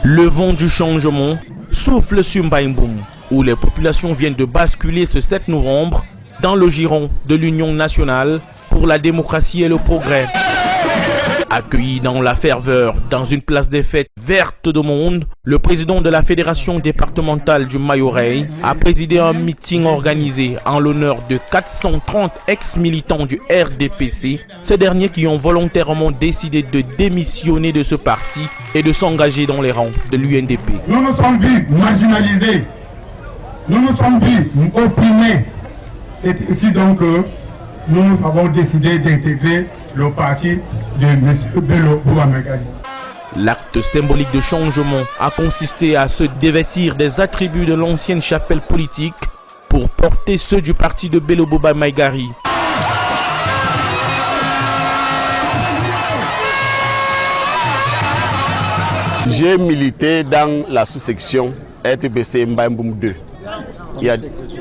Le vent du changement souffle sur Mbaïmboum, où les populations viennent de basculer ce 7 novembre dans le giron de l'Union nationale pour la démocratie et le progrès. Accueilli dans la ferveur, dans une place des fêtes verte de monde, le président de la fédération départementale du Mayo-Rey a présidé un meeting organisé en l'honneur de 430 ex-militants du RDPC, ces derniers qui ont volontairement décidé de démissionner de ce parti et de s'engager dans les rangs de l'UNDP. Nous nous sommes vus marginalisés, nous nous sommes vus opprimés. C'est ici donc que nous avons décidé d'intégrer le parti de M. Bello Bouba Maïgari. L'acte symbolique de changement a consisté à se dévêtir des attributs de l'ancienne chapelle politique pour porter ceux du parti de Bello Bouba Maïgari. J'ai milité dans la sous-section RDPC Mbaïmboum 2. Il y a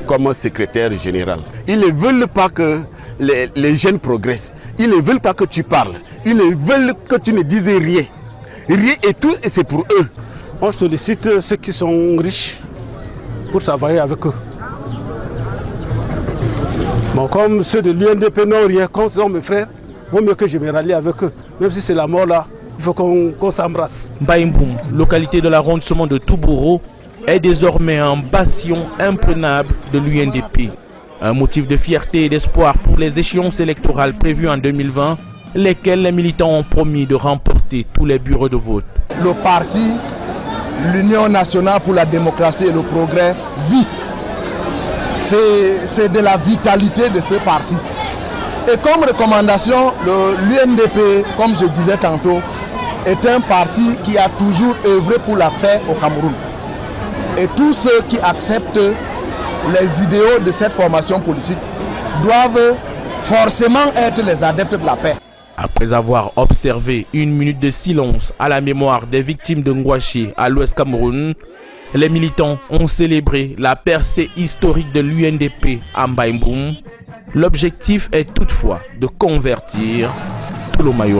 comme secrétaire général. Ils ne veulent pas que les jeunes progressent. Ils ne veulent pas que tu parles. Ils ne veulent que tu ne dises rien. Rien et tout, et c'est pour eux. On sollicite ceux qui sont riches pour travailler avec eux. Bon, comme ceux de l'UNDP n'ont rien contre mes frères, vaut mieux que je me rallie avec eux. Même si c'est la mort là, il faut qu'on s'embrasse. Mbaïmboum, localité de l'arrondissement de Toubouro, est désormais un bastion imprenable de l'UNDP. Un motif de fierté et d'espoir pour les échéances électorales prévues en 2020, lesquelles les militants ont promis de remporter tous les bureaux de vote. Le parti, l'Union nationale pour la démocratie et le progrès, vit. C'est de la vitalité de ce parti. Et comme recommandation, l'UNDP, comme je disais tantôt, est un parti qui a toujours œuvré pour la paix au Cameroun. Et tous ceux qui acceptent les idéaux de cette formation politique doivent forcément être les adeptes de la paix. Après avoir observé une minute de silence à la mémoire des victimes de Ngouaché à l'Ouest Cameroun, les militants ont célébré la percée historique de l'UNDP à Mbaïmboum. L'objectif est toutefois de convertir tout le Mayo.